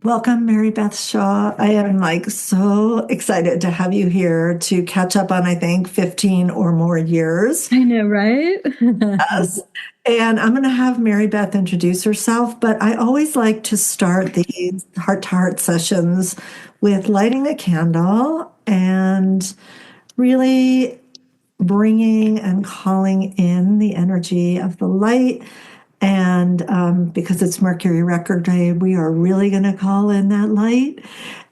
Welcome, Mary Beth Shaw. I am so excited to have you here to catch up on, I think, 15 or more years. I know, right? Yes. And I'm going to have Mary Beth introduce herself, but I always like to start these heart to heart sessions with lighting a candle and really bringing and calling in the energy of the light. And because it's Mercury Record Day, we are really going to call in that light.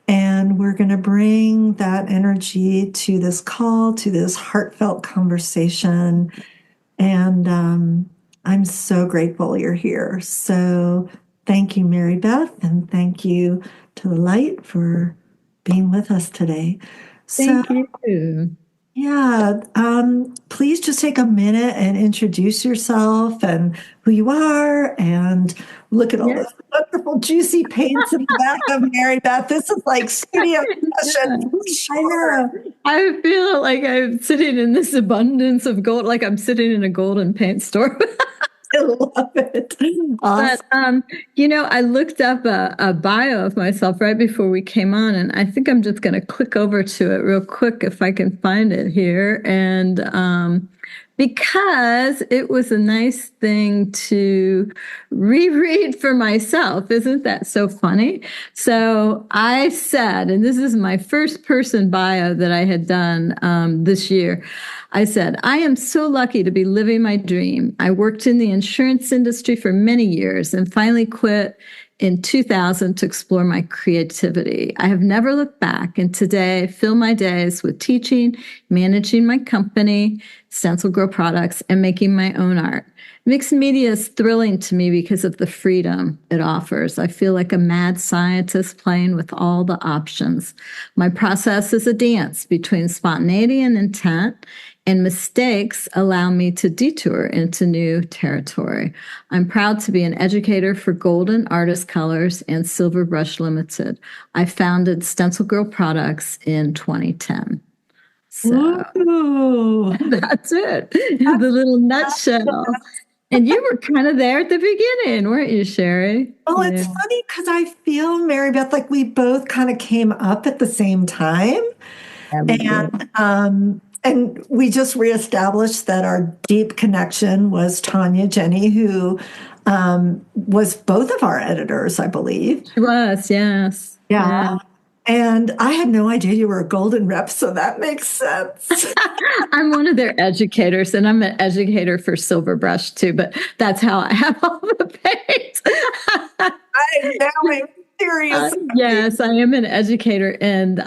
And we're going to bring that energy to this call, to this heartfelt conversation. And I'm so grateful you're here. So thank you, Mary Beth, and thank you to the light for being with us today. So Thank you. yeah, please just take a minute and introduce yourself and who you are, and look at all Yeah. those wonderful, juicy paints in the back of Mary Beth. This is like studio session for I sure. know. I feel like I'm sitting in this abundance of gold, like I'm sitting in a golden paint store. I love it. But Awesome. I looked up a bio of myself right before we came on, and I think I'm just going to click over to it real quick if I can find it here. And because it was a nice thing to reread for myself. Isn't that so funny? So I said, and this is my first person bio that I had done this year. I said, I am so lucky to be living my dream. I worked in the insurance industry for many years and finally quit in 2000 to explore my creativity. I have never looked back, and today I fill my days with teaching, managing my company, Stencil Grow products, and making my own art. Mixed media is thrilling to me because of the freedom it offers. I feel like a mad scientist playing with all the options. My process is a dance between spontaneity and intent, and mistakes allow me to detour into new territory. I'm proud to be an educator for Golden Artist Colors and Silver Brush Limited. I founded Stencil Girl Products in 2010. So Ooh. that's it, the little nutshell. And you were kind of there at the beginning, weren't you, Sherry? Oh, Yeah. it's funny because I feel, Mary Beth, like we both kind of came up at the same time. Yeah, we did. And we just reestablished that our deep connection was Tanya Jenny, who was both of our editors, I believe. She was, yes. Yeah. Yeah. And I had no idea you were a golden rep, so that makes sense. I'm one of their educators, and I'm an educator for Silver Brush too, but that's how I have all the paints. I'm serious. Yes, I am an educator, and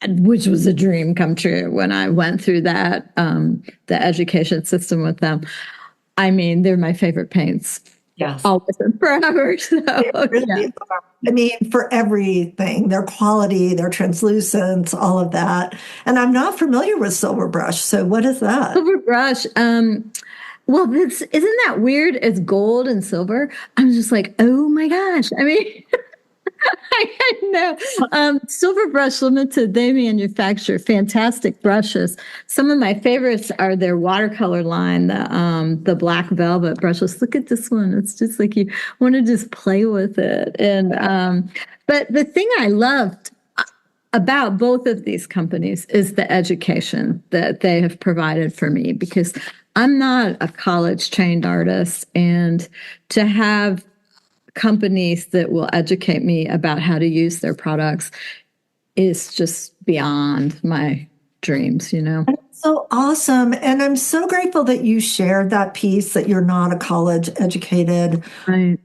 which was a dream come true when I went through that, the education system with them. I mean, they're my favorite paints, Yes. always and forever. So, They yeah. really are. I mean, for everything, their quality, their translucence, all of that. And I'm not familiar with silver brush. So what is that? Silver brush. Well, this isn't that weird? It's gold and silver. I'm just like, oh my gosh. I mean, I know. Silver Brush Limited, they manufacture fantastic brushes. Some of my favorites are their watercolor line, the black velvet brushes. Look at this one. It's just like you want to just play with it. And but the thing I loved about both of these companies is the education that they have provided for me, because I'm not a college trained artist, and to have companies that will educate me about how to use their products is just beyond my dreams. So awesome. And I'm so grateful that you shared that piece that you're not a college educated, Right.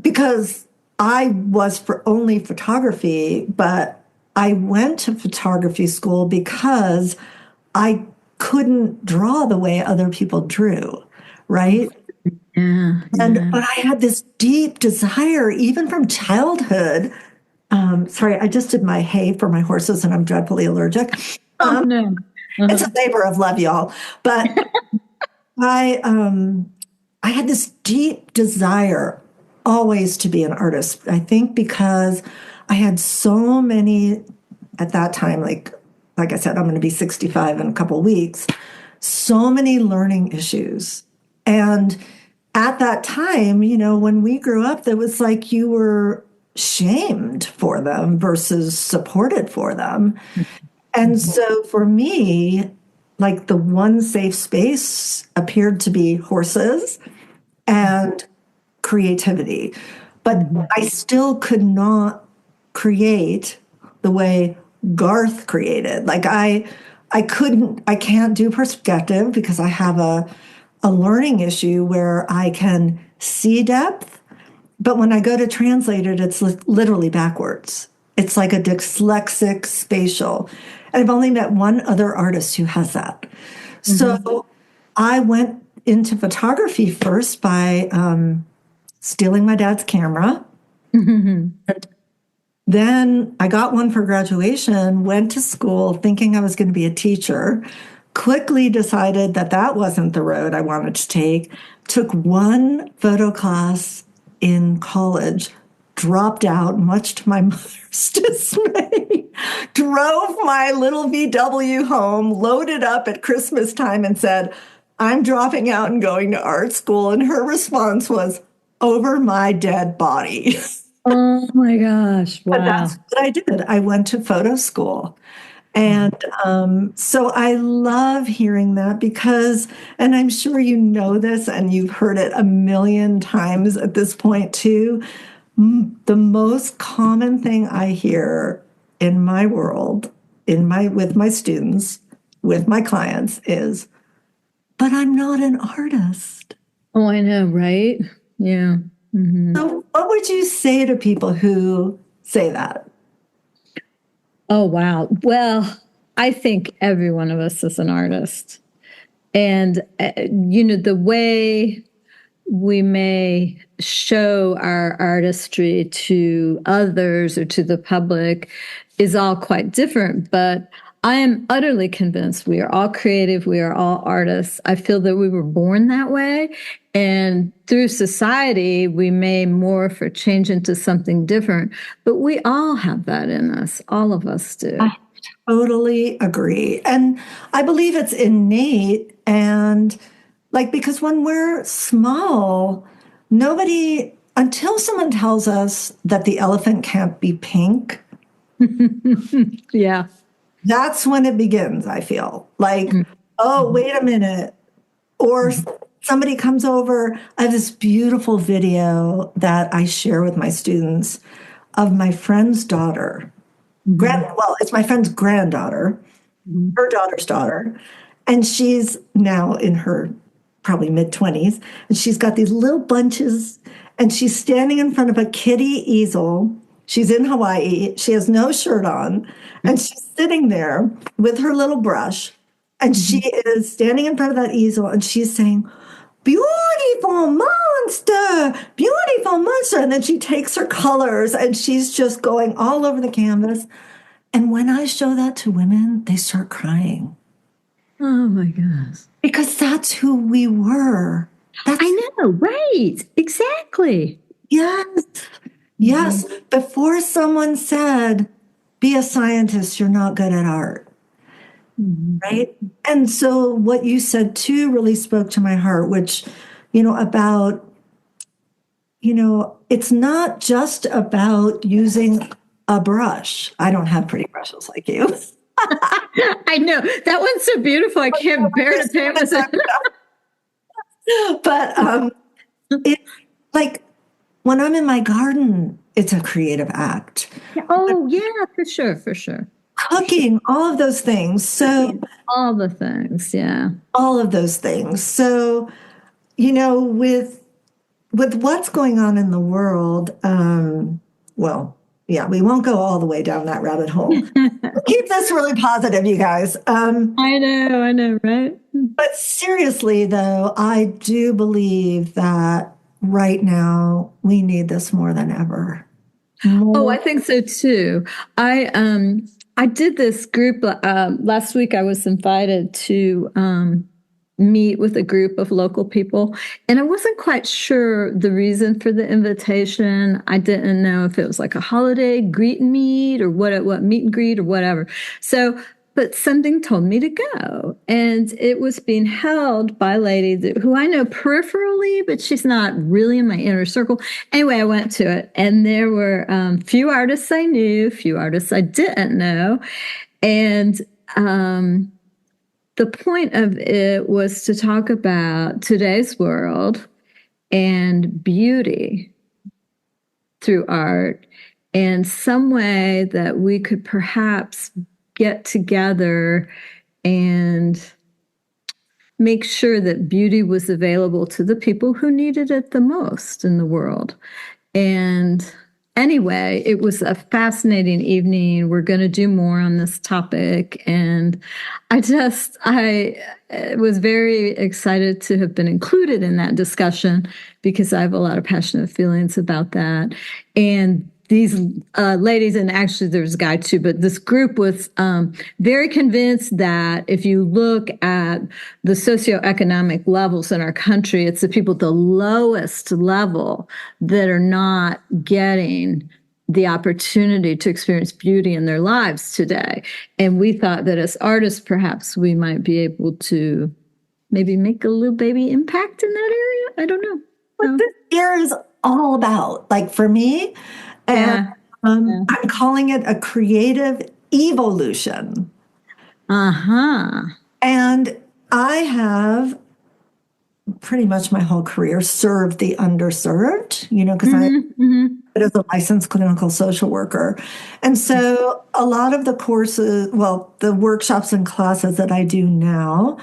because I was for only photography, but I went to photography school because I couldn't draw the way other people drew, right? Yeah, And yeah. but I had this deep desire, even from childhood. Sorry, I just did my hay for my horses, and I'm dreadfully allergic. Oh no. It's Uh-huh. a labor of love, y'all. But I had this deep desire always to be an artist. I think because I had so many at that time, like I said, I'm going to be 65 in a couple weeks, so many learning issues. And at that time, when we grew up, that was like you were shamed for them versus supported for them. And Mhm. so for me, like the one safe space appeared to be horses and creativity. But Mhm. I still could not create the way Garth created. Like I can't do perspective because I have a learning issue where I can see depth, but when I go to translate it, it's literally backwards. It's like a dyslexic spatial. And I've only met one other artist who has that. Mhm. So I went into photography first by stealing my dad's camera. Mhm. Then I got one for graduation, went to school thinking I was going to be a teacher, quickly decided that that wasn't the road I wanted to take, took one photo class in college, dropped out, much to my mother's dismay, drove my little VW home, loaded up at Christmas time, and said, I'm dropping out and going to art school. And her response was, over my dead body. Oh my gosh. But that's Wow. what I did. I went to photo school. And Mhm. so I love hearing that because, and I'm sure you know this and you've heard it a million times at this point too. The most common thing I hear in my world, with my students, with my clients is, but I'm not an artist. Oh, I know, right? Yeah. Hmm. So what would you say to people who say that? Oh, wow. Well, I think every one of us is an artist. And, the way we may show our artistry to others or to the public is all quite different. But I am utterly convinced we are all creative, we are all artists. I feel that we were born that way. And through society, we may morph or change into something different. But we all have that in us. All of us do. I totally agree. And I believe it's innate. And like, because when we're small, until someone tells us that the elephant can't be pink, Yeah. that's when it begins, I feel. Like, oh, Mhm. wait a minute. Or Mhm. somebody comes over. I have this beautiful video that I share with my students of my friend's daughter. Mhm. Well, it's my friend's granddaughter, Mhm. her daughter's daughter, and she's now in her probably mid 20s, and she's got these little bunches, and she's standing in front of a kiddie easel. She's in Hawaii. She has no shirt on, and she's sitting there with her little brush, and she Mhm. is standing in front of that easel, and she's saying, beautiful monster, beautiful monster. And then she takes her colors and she's just going all over the canvas. And when I show that to women, they start crying Oh my gosh. because that's who we were. I That's, know, right? Exactly. yes, yes. Mhm. Before someone said, be a scientist, you're not good at art, Mhm. right? And so what you said too really spoke to my heart, which, about, it's not just about using a brush. I don't have pretty brushes like you. I know that one's so beautiful. I can't bear to pay with it. But it's like when I'm in my garden, it's a creative act. Oh yeah, for sure, for sure. Cooking, all of those things. So, All the things, yeah. all of those things. So, with what's going on in the world, well, yeah, we won't go all the way down that rabbit hole. We'll keep this really positive, you guys. I know, right? But seriously, though, I do believe that right now we need this more than ever. Oh, More. I think so too. I did this group last week. I was invited to meet with a group of local people, and I wasn't quite sure the reason for the invitation. I didn't know if it was like a holiday greet and meet or what meet and greet or whatever. So but something told me to go. And it was being held by a lady who I know peripherally, but she's not really in my inner circle. Anyway, I went to it, and there were few artists I knew, few artists I didn't know. And the point of it was to talk about today's world and beauty through art, and some way that we could perhaps get together and make sure that beauty was available to the people who needed it the most in the world. And anyway, it was a fascinating evening. We're going to do more on this topic. And I was very excited to have been included in that discussion because I have a lot of passionate feelings about that. And these ladies, and actually there's a guy too, but this group was very convinced that if you look at the socioeconomic levels in our country, it's the people at the lowest level that are not getting the opportunity to experience beauty in their lives today. And we thought that as artists, perhaps we might be able to maybe make a little baby impact in that area. I don't know. What this year is all about, like for me, and I'm calling it a creative evolution. And I have pretty much my whole career served the underserved, because I as a licensed clinical social worker. And so a lot of the courses, well, the workshops and classes that I do now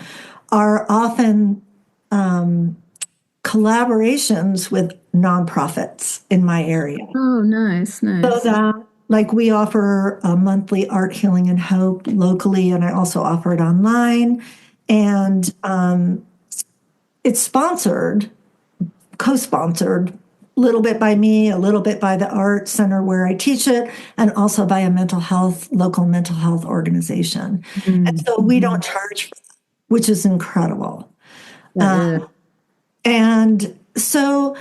are often collaborations with nonprofits in my area. Oh, nice. So that, like, we offer a monthly art, healing, and hope locally, and I also offer it online. And it's sponsored, co-sponsored, a little bit by me, a little bit by the art center where I teach it, and also by a local mental health organization. And so we don't charge for that, which is incredible. And so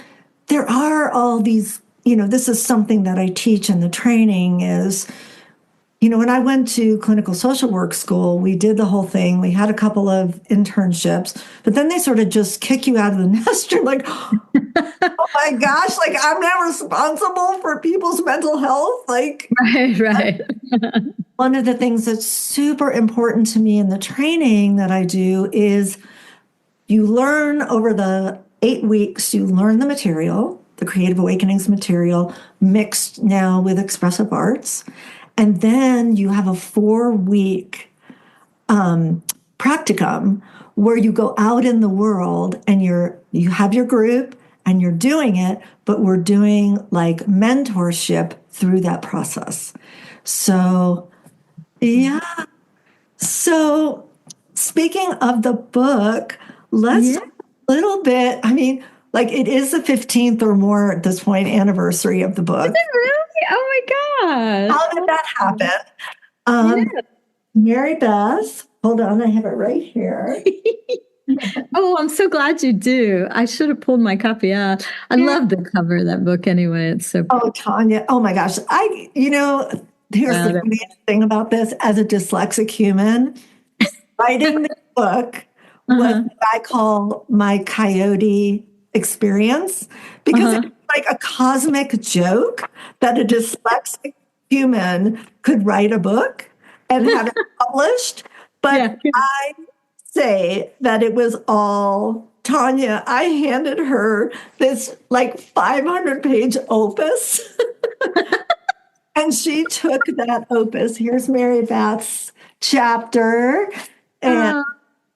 there are all these, this is something that I teach in the training is, when I went to clinical social work school, we did the whole thing. We had a couple of internships, but then they sort of just kick you out of the nest. You're like, oh my gosh, like I'm not responsible for people's mental health. Like, right. One of the things that's super important to me in the training that I do is you learn over the 8 weeks, you learn the material, the Creative Awakenings material, mixed now with expressive arts. And then you have a 4-week practicum where you go out in the world and you have your group and you're doing it, but we're doing like mentorship through that process. So, yeah. So, speaking of the book, let's talk a little bit. I mean, like it is the 15th or more at this point anniversary of the book. Is it really? Oh my gosh. How did that happen? Mary Beth, hold on, I have it right here. Oh, I'm so glad you do. I should have pulled my copy out. I love the cover of that book anyway. It's so Oh, Tanya. Oh my gosh. Here's the funniest thing about this as a dyslexic human, writing this book was what I call my coyote experience because it's like a cosmic joke that a dyslexic human could write a book and have it published. But I say that it was all Tanya. I handed her this like 500-page opus. And she took that opus. Here's Mary Beth's chapter. And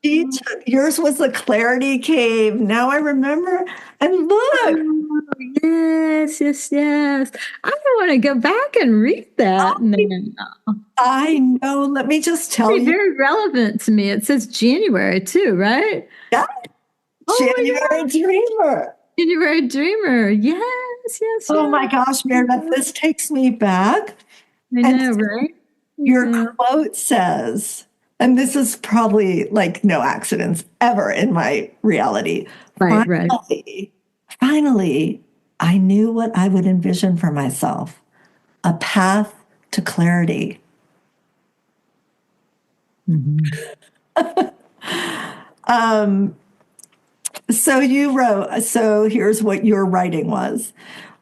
she took, yours was the Clarity Cave. Now I remember. And look. Yes. I want to go back and read that now. I know. Let me just tell you. Very relevant to me. It says January too, right? Yeah. January Dreamer. January Dreamer. Yes. Oh my gosh, Mary Beth, this takes me back. I know, right? Your quote says, and this is probably like no accidents ever in my reality. Finally, I knew what I would envision for myself, a path to clarity. Mhm. Um, so you wrote, so here's what your writing was.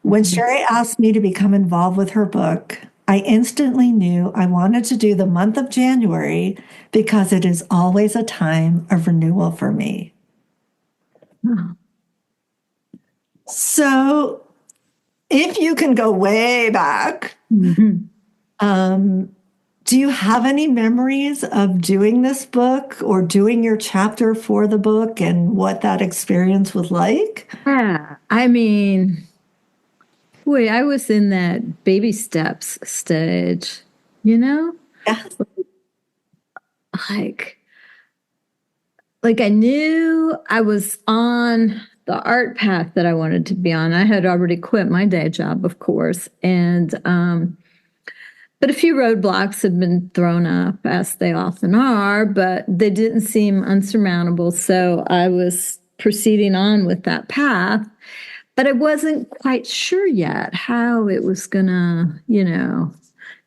When Mhm. Sherry asked me to become involved with her book, I instantly knew I wanted to do the month of January because it is always a time of renewal for me. Oh. So if you can go way back, Mhm. um, do you have any memories of doing this book or doing your chapter for the book and what that experience was like? Yeah, I mean, boy, I was in that baby steps stage, you know? Yes. Like, like I knew I was on the art path that I wanted to be on. I had already quit my day job, of course, and but a few roadblocks had been thrown up, as they often are, but they didn't seem unsurmountable. So I was proceeding on with that path, but I wasn't quite sure yet how it was gonna,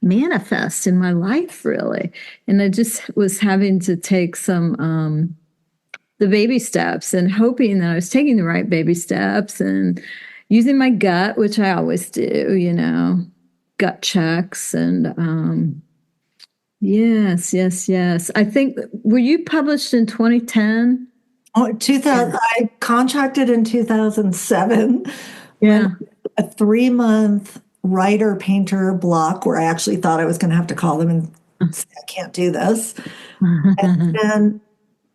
manifest in my life, really. And I just was having to take some the baby steps and hoping that I was taking the right baby steps and using my gut, which I always do, gut checks. And yes, yes, yes. I think, were you published in 2010? Oh, Yeah. 2000, I contracted in 2007, went Yeah. a 3 month writer painter block where I actually thought I was going to have to call them and say, I can't do this. And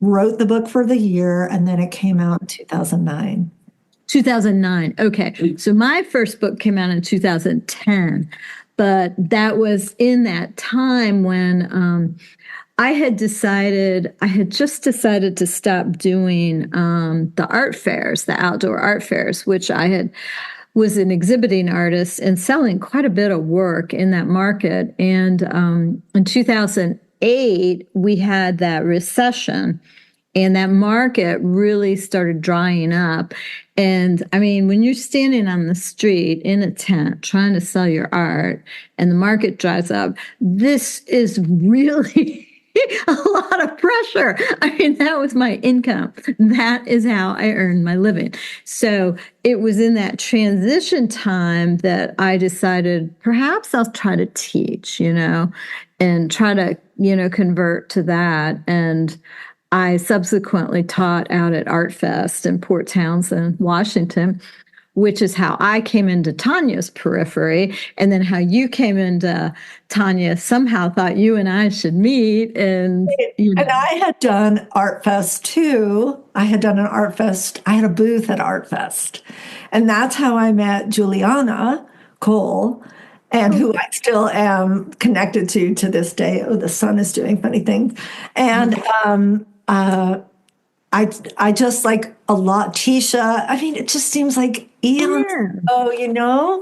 wrote the book for the year, and then it came out in 2009. 2009. Okay. So my first book came out in 2010, but that was in that time when I had just decided to stop doing the art fairs, the outdoor art fairs, which was an exhibiting artist and selling quite a bit of work in that market. And in 2008, we had that recession. And that market really started drying up. And I mean, when you're standing on the street in a tent trying to sell your art and the market dries up, this is really a lot of pressure. I mean, that was my income. That is how I earned my living. So it was in that transition time that I decided perhaps I'll try to teach, and try to, convert to that. And I subsequently taught out at Art Fest in Port Townsend, Washington, which is how I came into Tanya's periphery. And then how you came into Tanya somehow thought you and I should meet. And I had done Art Fest too. I had done an Art Fest. I had a booth at Art Fest. And that's how I met Juliana Cole, and Oh, who I still am connected to this day. Oh, the sun is doing funny things. And I just like a lot, Tisha. I mean, it just seems like eons yeah. ago,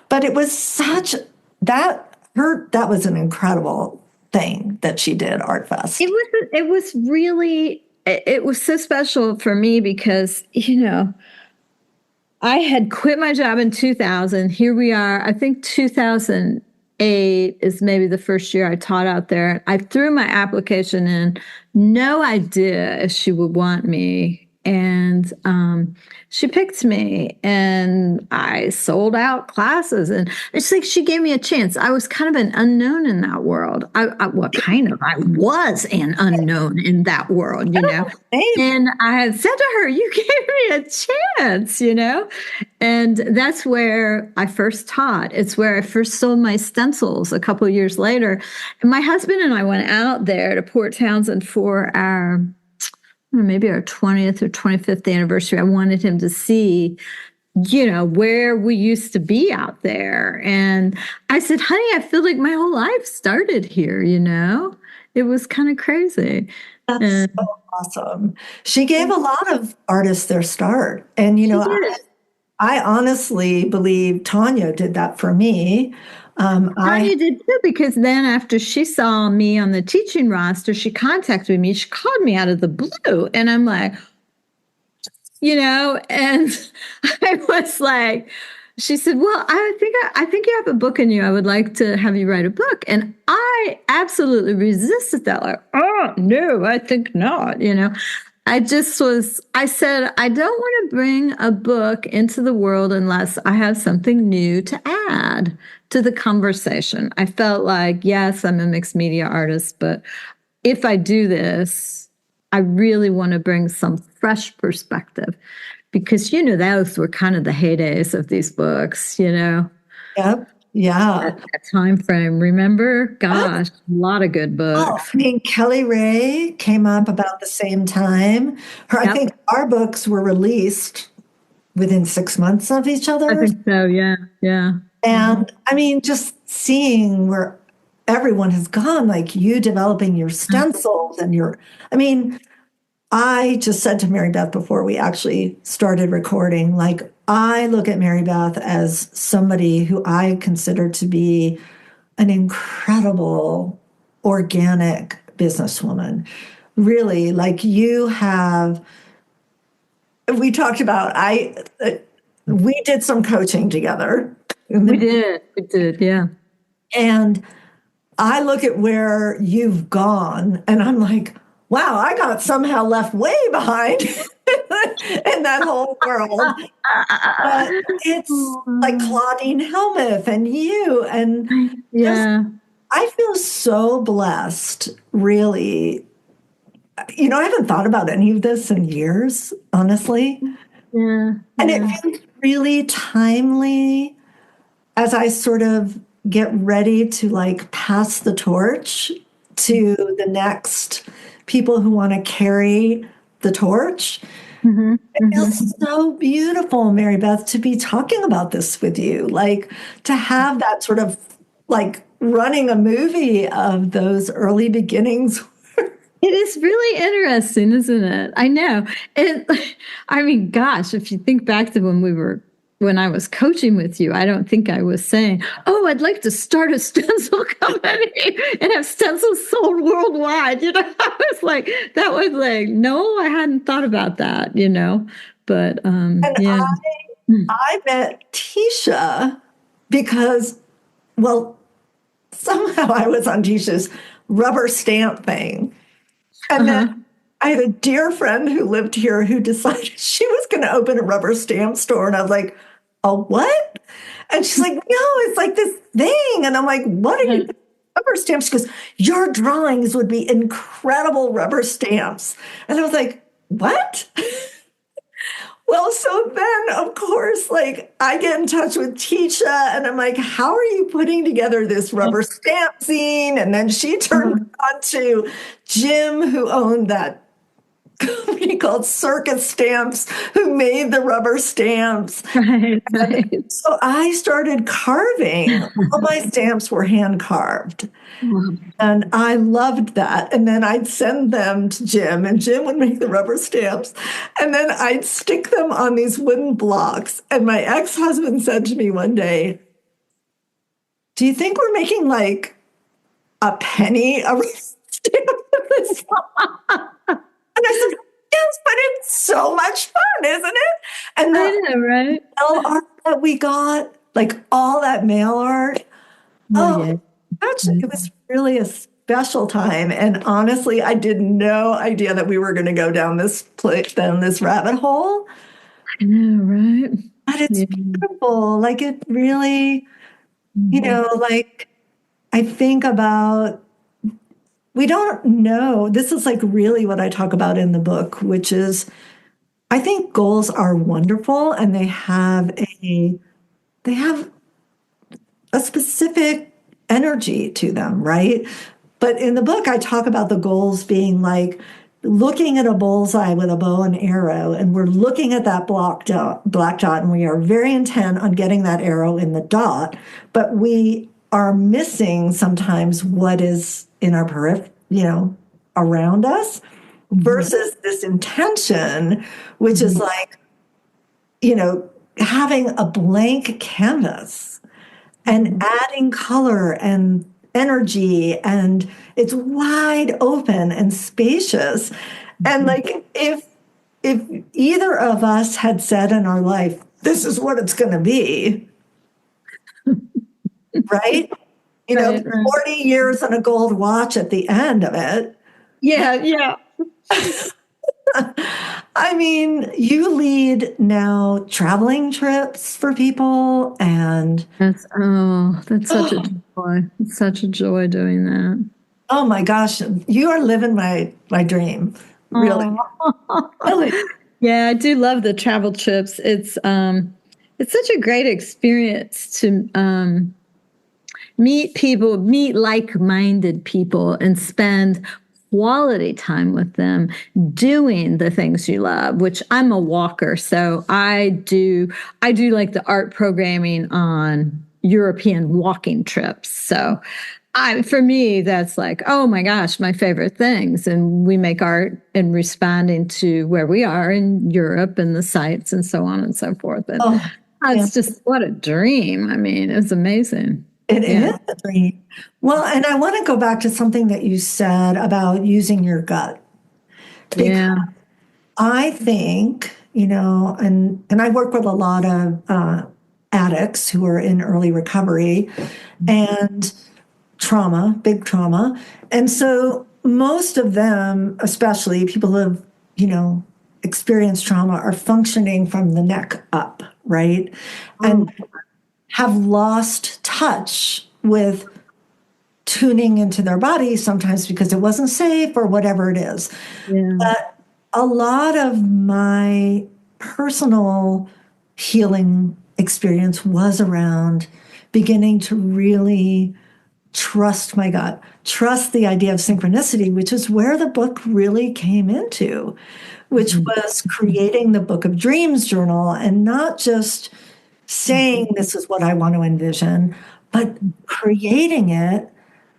but it was such that was an incredible thing that she did, Art Fest. It was so special for me because, I had quit my job in 2000. Here we are. I think 2008 is maybe the first year I taught out there. I threw my application in, no idea if she would want me. And she picked me, and I sold out classes. And it's like she gave me a chance. I was kind of an unknown in that world. I was an unknown in that world. Hey, And I had said to her, "You gave me a chance. And that's where I first taught. It's where I first sold my stencils a couple of years later. And my husband and I went out there to Port Townsend for maybe our 20th or 25th anniversary. I wanted him to see, where we used to be out there. And I said, honey, I feel like my whole life started here. It was kind of crazy. that's so And awesome. She gave a lot of artists their start. And, she did. I honestly believe Tanya did that for me. I Tanya did too, because then after she saw me on the teaching roster, she contacted me. She called me out of the blue. And I'm like, and I was like, She said, "Well, I think you have a book in you. I would like to have you write a book." And I absolutely resisted that. Like, oh no, I think not. I said, I don't want to bring a book into the world unless I have something new to add to the conversation. I felt like, yes, I'm a mixed media artist, but if I do this, I really want to bring some fresh perspective because, those were kind of the heydays of these books, Yep. Yeah. that time frame. Remember? Gosh, a lot of good Oh, books. I mean, Kelly Ray came up about the same time. I Yep, think our books were released within 6 months of each I other. think so. Yeah, yeah. And I mean, just seeing where everyone has gone, like you developing your stencils and I mean, I just said to Mary Beth before we actually started recording, like, I look at Mary Beth as somebody who I consider to be an incredible organic businesswoman. Really, like you have, we talked about, we did some coaching together. We did, yeah. And I look at where you've gone and I'm like, wow, I got somehow left way behind in that whole world. But it's like Claudine Helmuth and you and just, Yeah, I feel so blessed, really. I haven't thought about any of this in years, honestly. yeah, And it yeah. feels really timely as I sort of get ready to like pass the torch to the next people who want to carry the torch. Hmm, It hmm. feels so beautiful, Mary Beth, to be talking about this with you. Like to have that sort of like running a movie of those early beginnings. It is really interesting, isn't it? I know. It, I mean, gosh, if you think back to when I was coaching with you, I don't think I was saying, "Oh, I'd like to start a stencil company and have stencils sold worldwide." That was like, no, I hadn't thought about that. But And yeah. I met Tisha because, well, somehow I was on Tisha's rubber stamp thing. And then Uh-huh. I had a dear friend who lived here who decided she was going to open a rubber stamp store. And I was like, a what? And she's like, no, it's like this thing. And I'm like, what are you doing? Rubber stamps? She goes, your drawings would be incredible rubber stamps. And I was like, what? Well, so then, of course, like I get in touch with Tisha and I'm like, how are you putting together this rubber stamp zine? And then she turned Uh-huh. on to Jim, who owned that company called Circus Stamps, who made the rubber stamps. Right, And right. so I started carving. All my stamps were hand carved. And I loved that. And then I'd send them to Jim, and Jim would make the rubber stamps. And then I'd stick them on these wooden blocks. And my ex husband said to me one day, do you think we're making like a penny a stamp with this? And I said, yes, but it's so much fun, isn't it? And I the know, right? mail art that we got, like all that mail art, Oh, oh, yeah. gosh, it was really a special time. And honestly, I did no idea that we were going to go down this rabbit hole. I know, right? But it's Yeah. beautiful. Like it really, Mhm. like I think about, we don't know. This is like really what I talk about in the book, which is I think goals are wonderful and they have a specific energy to them, right? But in the book, I talk about the goals being like looking at a bullseye with a bow and arrow, and we're looking at that black dot, and we are very intent on getting that arrow in the dot, but we are missing sometimes what is in our around us versus this intention, which is Mhm. like, having a blank canvas and Mhm. adding color and energy, and it's wide open and spacious. And Mhm. like if either of us had said in our life, this is what it's going to be, right? Right, right. 40 years and a gold watch at the end of it. Yeah, yeah. I mean, you lead now traveling trips for people and That's such a joy. It's such a joy doing that. oh my gosh, you are living my dream. Really. Oh. Really. Yeah, I do love the travel trips. It's such a great experience to meet people, meet like-minded people and spend quality time with them doing the things you love, which I'm a walker, so I do like the art programming on European walking trips. So for me, that's like, oh my gosh, my favorite things. And we make art in responding to where we are in Europe and the sites and so on and so forth. And Oh, yeah. it's just what a dream. I mean, it's amazing. It Yeah. is a dream. Well, and I want to go back to something that you said about using your gut. Because Yeah. I think, and I work with a lot of addicts who are in early recovery and trauma, big trauma. And so most of them, especially people who have, experienced trauma, are functioning from the neck up, right? Oh, And have lost touch with tuning into their body, sometimes because it wasn't safe or whatever it is. yeah. But a lot of my personal healing experience was around beginning to really trust my gut, trust the idea of synchronicity, which is where the book really came into, which Mhm. was creating the Book of Dreams journal and not just saying this is what I want to envision, but creating it.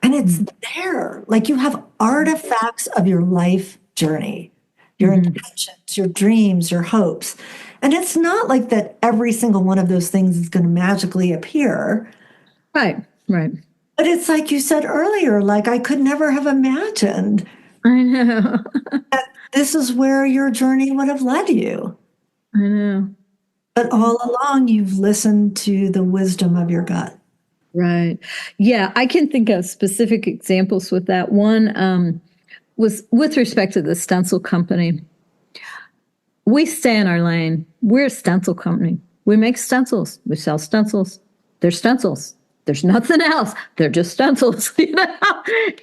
And it's there. Like you have artifacts of your life journey, your Mhm. intentions, your dreams, your hopes. And it's not like that every single one of those things is going to magically appear. Right, right. But it's like you said earlier, like I could never have imagined I know. this is where your journey would have led you. I know. But all along, you've listened to the wisdom of your gut. Right. Yeah, I can think of specific examples with that. One was with respect to the stencil company. We stay in our lane. We're a stencil company. We make stencils. We sell stencils. They're stencils. There's nothing else. They're just stencils,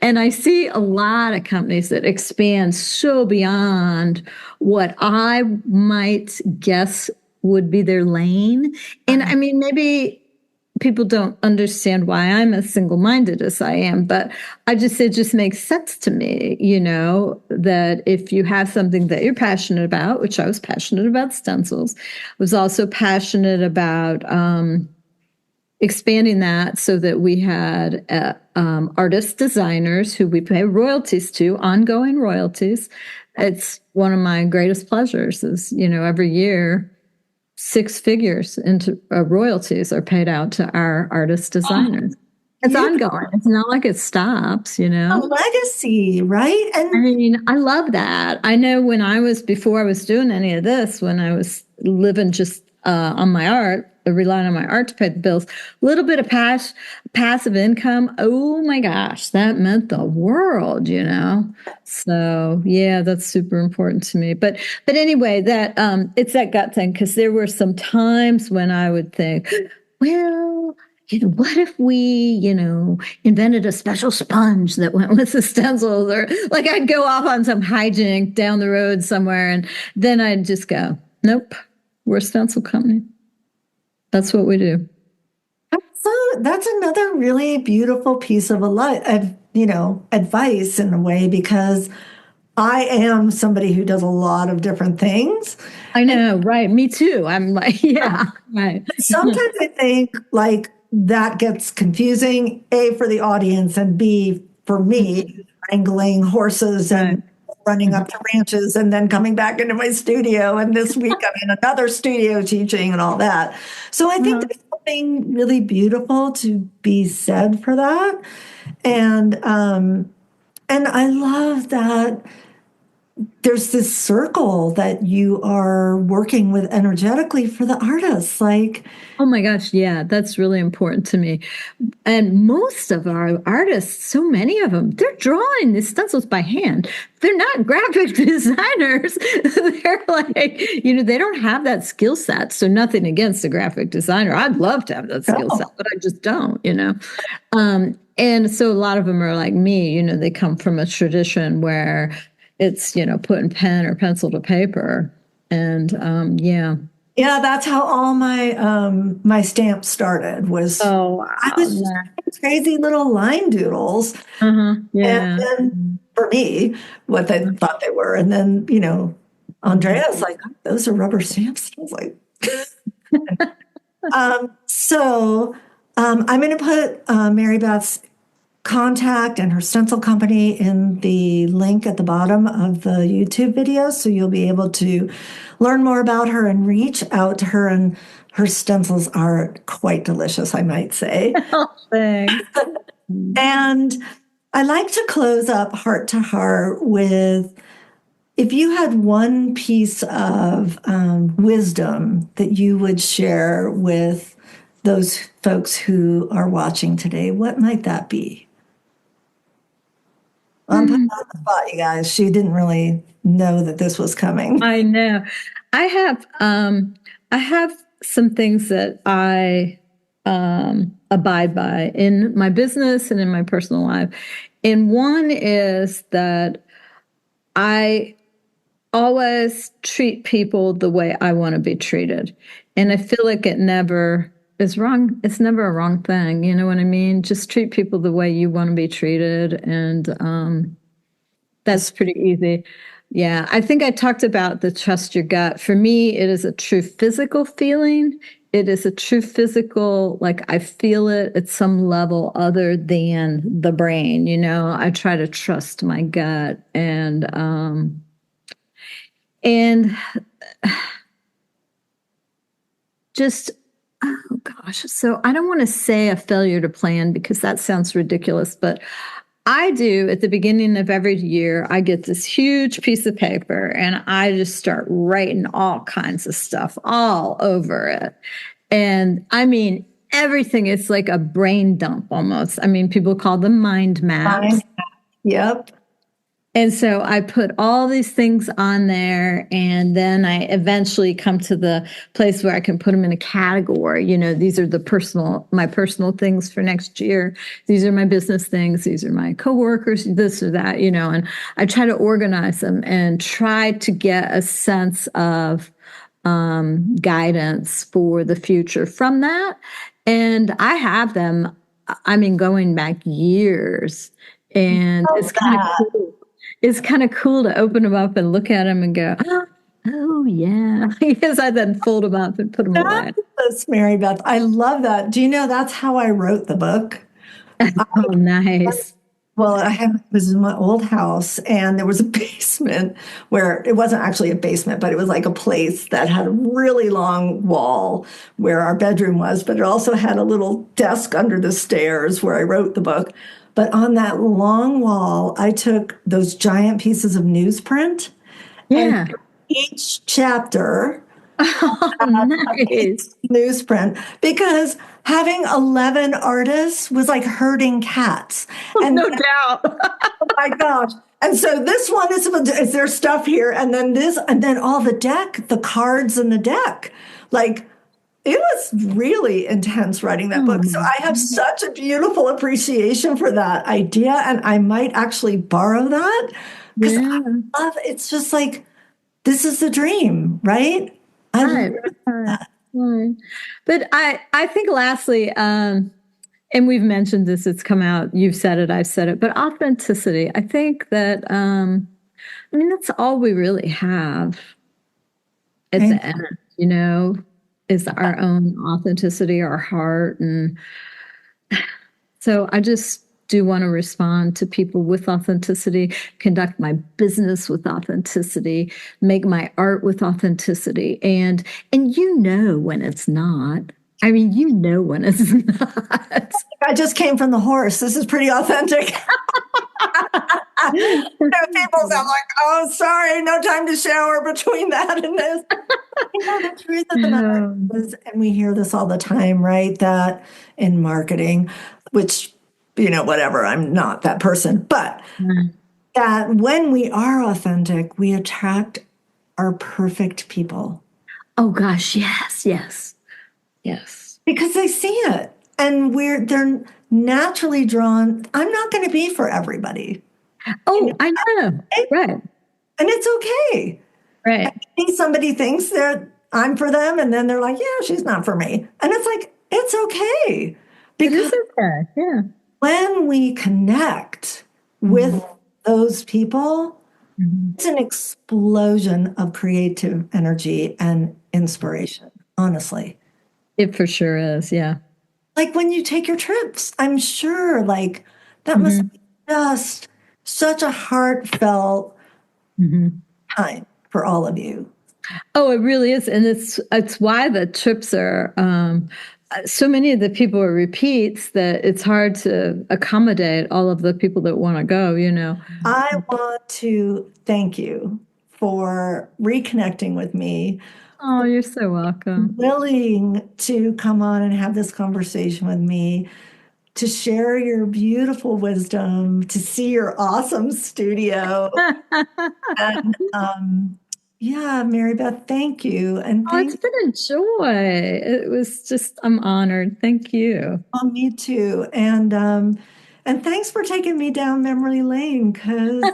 And I see a lot of companies that expand so beyond what I might guess would be their lane. And I mean, maybe people don't understand why I'm as single-minded as I am, but it just makes sense to me, that if you have something that you're passionate about, which I was passionate about stencils, was also passionate about expanding that so that we had artist designers who we pay royalties to, ongoing royalties. It's one of my greatest pleasures is, every year six figures into royalties are paid out to our artist designers. It's You ongoing. It's not like it stops, a legacy, right? I And mean, I love that. I know before I was doing any of this, when I was living just on my art, relying on my art to pay the bills, a little bit of passive income. Oh my gosh, that meant the world. So yeah, that's super important to me. But anyway, that it's that gut thing because there were some times when I would think, well, what if we, invented a special sponge that went with the stencils, or like I'd go off on some hijink down the road somewhere, and then I'd just go, nope, we're a stencil company. That's what we do. so that's another really beautiful piece of advice in a way, because I am somebody who does a lot of different things. I And know, right? Me too. I'm like, yeah, right. sometimes I think like that gets confusing, A, for the audience, and B, for me, wrangling horses Right. and running up to ranches and then coming back into my studio. And this week I'm in another studio teaching and all that. So I think Uh-huh. there's something really beautiful to be said for that. And I love that there's this circle that you are working with energetically for the artists. Like, Oh my gosh, yeah, that's really important to me. And most of our artists, so many of them, they're drawing these stencils by hand. They're not graphic designers. They're like, they don't have that skill set. So nothing against a graphic designer. I'd love to have that skill set, but I just don't. And so a lot of them are like me, they come from a tradition where it's, putting pen or pencil to paper. And yeah. yeah, that's how all my stamps started. Was Oh, I wow. was just crazy little line doodles, Uh-huh. and Yeah. then for me, what they thought they were, and then Andrea's like, those are rubber stamps. I was like, so I'm going to put Mary Beth's contact and her stencil company in the link at the bottom of the YouTube video, so you'll be able to learn more about her and reach out to her. And her stencils are quite delicious, I might say. Oh, thanks. And I like to close up Heart to Heart with, if you had one piece of wisdom that you would share with those folks who are watching today, what might that be? I'm putting her on the spot, you guys. She didn't really know that this was coming. I know. I have some things that I abide by in my business and in my personal life. And one is that I always treat people the way I want to be treated. And I feel like it never is wrong. It's never a wrong thing. You know what I mean? Just treat people the way you want to be treated. And that's pretty easy. Yeah. I think I talked about the trust your gut. For me, it is a true physical feeling. It is a true physical, like I feel it at some level other than the brain. I try to trust my gut and just, oh gosh. So I don't want to say a failure to plan because that sounds ridiculous, but I do at the beginning of every year, I get this huge piece of paper and I just start writing all kinds of stuff all over it. And I mean, everything is like a brain dump almost. I mean, people call them mind maps. Yep. And so I put all these things on there, and then I eventually come to the place where I can put them in a category. These are my personal things for next year. These are my business things. These are my coworkers, this or that, and I try to organize them and try to get a sense of guidance for the future from that. And I have them, I mean, going back years, and it's kind of cool. It's kind of cool to open them up and look at them and go, oh yeah, because I then fold them up and put them away. That's Mary Beth. I love that. Do you know that's how I wrote the book? Oh, nice. Well, it was in my old house, and there was a basement where it wasn't actually a basement, but it was like a place that had a really long wall where our bedroom was, but it also had a little desk under the stairs where I wrote the book. But on that long wall, I took those giant pieces of newsprint, Yeah. and each chapter Nice. newsprint, because having 11 artists was like herding cats. And No doubt. oh my gosh. And so this one is there stuff here, and then this, and then all the cards in the deck. Like, it was really intense writing that book. So I have such a beautiful appreciation for that idea, and I might actually borrow that because I love it's just like this is the dream, right? I love that. But I think lastly, and we've mentioned this, it's come out, you've said it, I've said it, but authenticity. I think that that's all we really have at the end, is our own authenticity, our heart. And so I just do want to respond to people with authenticity, conduct my business with authenticity, make my art with authenticity. And when it's not. I mean, when it's not. I just came from the horse. This is pretty authentic. People sound like, oh, sorry, no time to shower between that and this. The truth of the matter Um, is, and we hear this all the time, right? That in marketing, which, whatever, I'm not that person, but that when we are authentic, we attract our perfect people oh gosh, yes, yes, yes. because they see it and they're naturally drawn. I'm not going to be for everybody. You know, Oh, I know. Right, and it's okay. right. Think somebody thinks I'm for them, and then they're like, yeah, she's not for me. And it's like, it's okay. It Because is okay. Yeah. when we connect Mhm, with those people, mhm. it's an explosion of creative energy and inspiration, honestly. It for sure is. Yeah. Like when you take your trips, I'm sure like that must Hmm. be just such a heartfelt Hmm. time for all of you. Oh, it really is, and it's why the trips are so many of the people are repeats that it's hard to accommodate all of the people that want to go. You know. I want to thank you for reconnecting with me, Oh, you're so welcome. willing to come on and have this conversation with me, to share your beautiful wisdom, to see your awesome studio. And yeah, Mary Beth, thank you. And Oh, it's thank been a joy. It was just, I'm honored. Thank you. me too. And thanks for taking me down memory lane because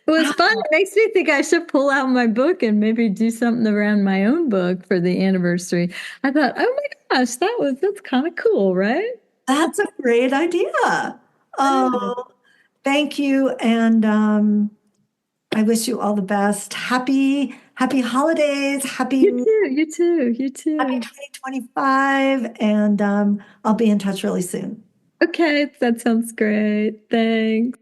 It was fun. It makes me think I should pull out my book and maybe do something around my own book for the anniversary. I thought, oh my gosh, that's kind of cool, right? that's a great idea. Yeah. Oh, thank you. And I wish you all the best. Happy holidays. You too, you too, you Happy too. 2025. And I'll be in touch really soon. Okay, that sounds great. Thanks.